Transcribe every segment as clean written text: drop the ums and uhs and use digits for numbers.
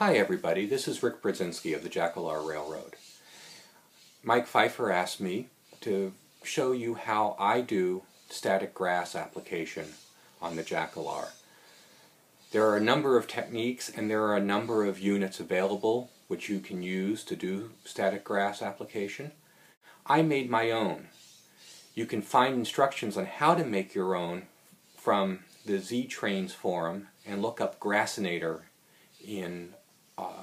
Hi everybody, this is Rick Brzezinski of the Jackalar Railroad. Mike Pfeiffer asked me to show you how I do static grass application on the Jackalar. There are a number of techniques and there are a number of units available which you can use to do static grass application. I made my own. You can find instructions on how to make your own from the Z-Trains forum and look up Grassinator in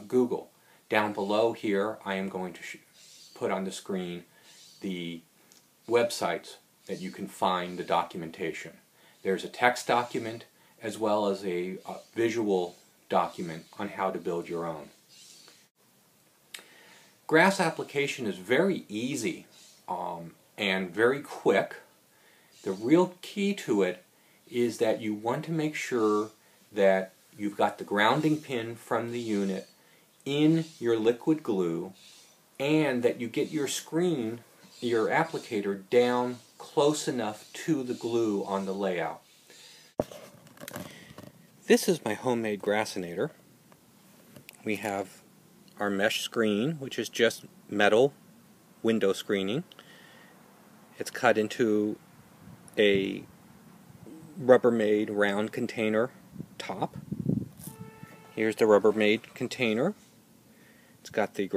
Google. Down below here I am going to put on the screen the websites that you can find the documentation. There's a text document as well as a visual document on how to build your own. Grass application is very easy and very quick. The real key to it is that you want to make sure that you've got the grounding pin from the unit in your liquid glue and that you get your screen, your applicator, down close enough to the glue on the layout. This is my homemade Grassinator. We have our mesh screen, which is just metal window screening. It's cut into a Rubbermaid round container top. Here's the Rubbermaid container. It's got the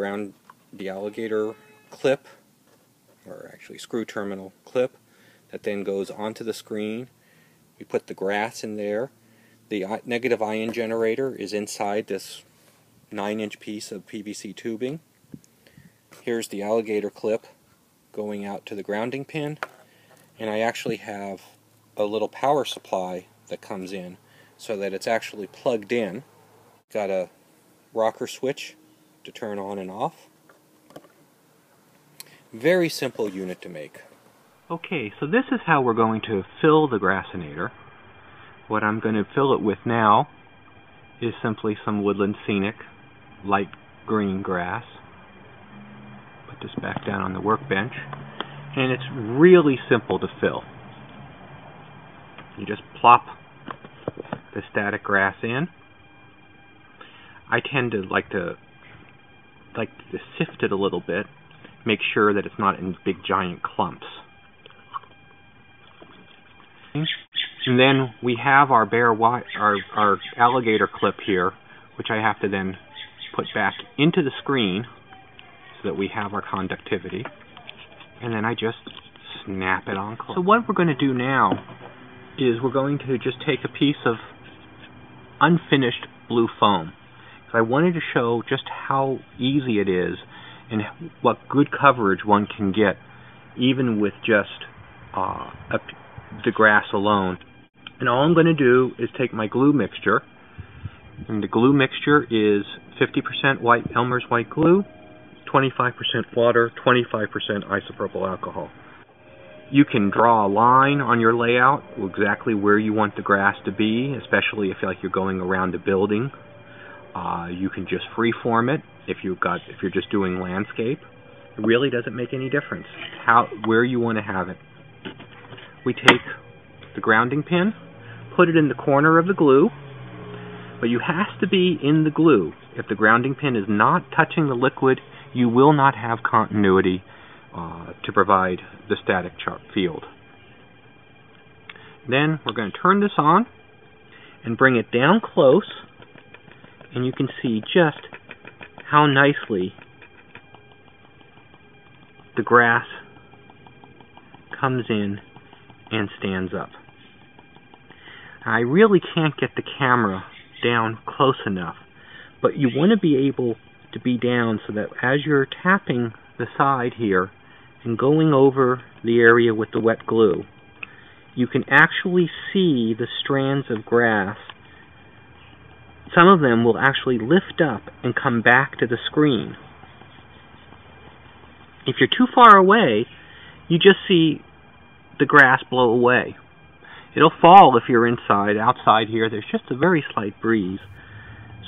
alligator clip, or actually screw terminal clip, that then goes onto the screen. We put the grass in there. The negative ion generator is inside this 9-inch piece of PVC tubing. Here's the alligator clip going out to the grounding pin, and I actually have a little power supply that comes in so that it's actually plugged in. Got a rocker switch to turn on and off. Very simple unit to make. Okay, so this is how we're going to fill the Grassinator. What I'm going to fill it with now is simply some Woodland Scenic light green grass. Put this back down on the workbench. And it's really simple to fill. You just plop the static grass in. I tend to like to sift it a little bit, make sure that it's not in big giant clumps. And then we have our bare wire, our alligator clip here, which I have to then put back into the screen so that we have our conductivity. And then I just snap it on close. So what we're going to do now is we're going to just take a piece of unfinished blue foam. So I wanted to show just how easy it is and what good coverage one can get even with just the grass alone. And all I'm going to do is take my glue mixture, and the glue mixture is 50% white Elmer's white glue, 25% water, 25% isopropyl alcohol. You can draw a line on your layout exactly where you want the grass to be, especially if you're going around a building. You can just freeform it if you're just doing landscape. It really doesn't make any difference where you want to have it. We take the grounding pin, put it in the corner of the glue, but you have to be in the glue. If the grounding pin is not touching the liquid, you will not have continuity to provide the static field. Then we're going to turn this on and bring it down close, and you can see just how nicely the grass comes in and stands up. I really can't get the camera down close enough, but you want to be able to be down so that as you're tapping the side here and going over the area with the wet glue, you can actually see the strands of grass. Some of them will actually lift up and come back to the screen. If you're too far away, you just see the grass blow away. It'll fall if you're inside. Outside here, there's just a very slight breeze,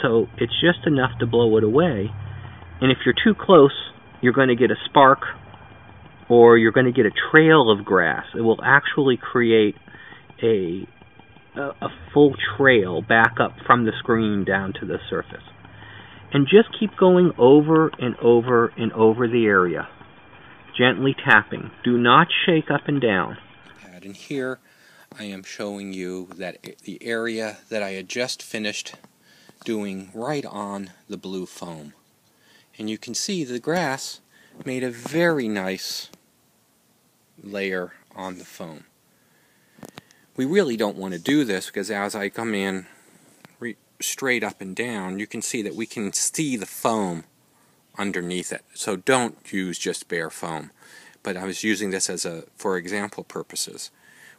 so it's just enough to blow it away. And if you're too close, you're going to get a spark or you're going to get a trail of grass. It will actually create a full trail back up from the screen down to the surface. And just keep going over and over and over the area, gently tapping. Do not shake up and down. And here I am showing you that the area that I had just finished doing right on the blue foam. And you can see the grass made a very nice layer on the foam. We really don't want to do this because as I come in straight up and down, you can see that we can see the foam underneath it. So don't use just bare foam. But I was using this as for example purposes.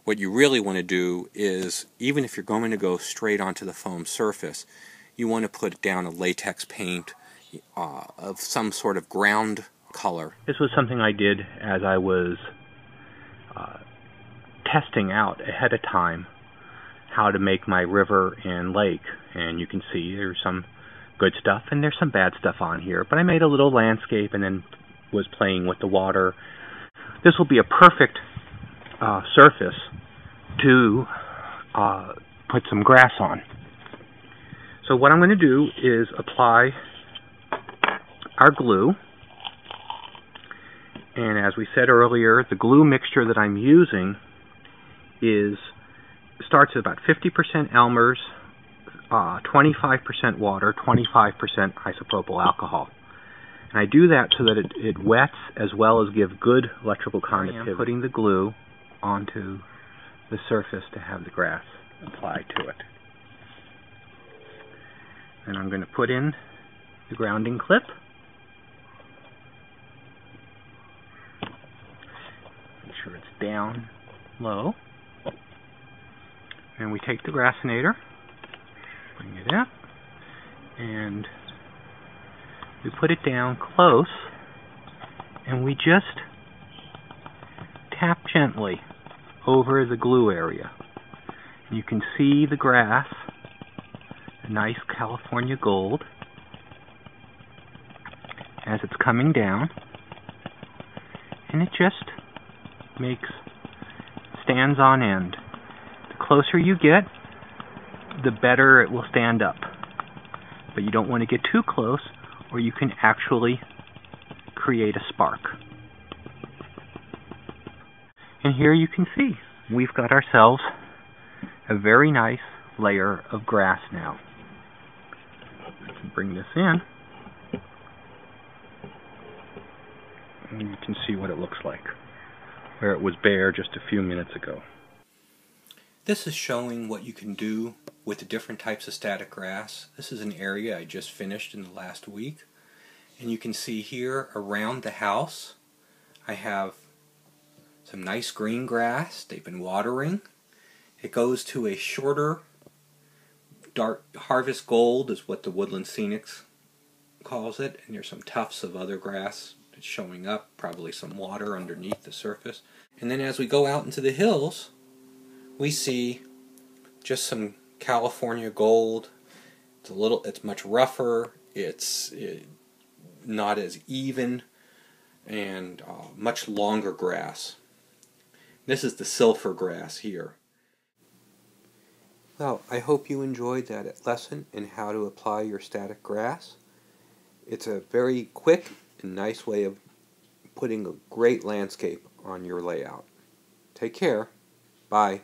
What you really want to do is, even if you're going to go straight onto the foam surface, you want to put down a latex paint of some sort of ground color. This was something I did as I was testing out ahead of time how to make my river and lake. And you can see there's some good stuff and there's some bad stuff on here. But I made a little landscape and then was playing with the water. This will be a perfect surface to put some grass on. So what I'm going to do is apply our glue. And as we said earlier, the glue mixture that I'm using starts at about 50% Elmer's, 25% water, 25% isopropyl alcohol. And I do that so that it wets as well as give good electrical conductivity. I'm putting the glue onto the surface to have the grass applied to it. And I'm going to put in the grounding clip. Make sure it's down low. And we take the Grassinator, bring it up, and we put it down close, and we just tap gently over the glue area. And you can see the grass, a nice California gold, as it's coming down, and it just stands on end. The closer you get, the better it will stand up. But you don't want to get too close, or you can actually create a spark. And here you can see we've got ourselves a very nice layer of grass now. I can bring this in, and you can see what it looks like, where it was bare just a few minutes ago. This is showing what you can do with the different types of static grass. This is an area I just finished in the last week. And you can see here around the house I have some nice green grass. They've been watering. It goes to a shorter dark harvest gold is what the Woodland Scenics calls it. And there's some tufts of other grass that's showing up, probably some water underneath the surface. And then as we go out into the hills, we see just some California gold. It's much rougher, it's not as even, and much longer grass. This is the silver grass here. Well, I hope you enjoyed that lesson in how to apply your static grass. It's a very quick and nice way of putting a great landscape on your layout. Take care. Bye.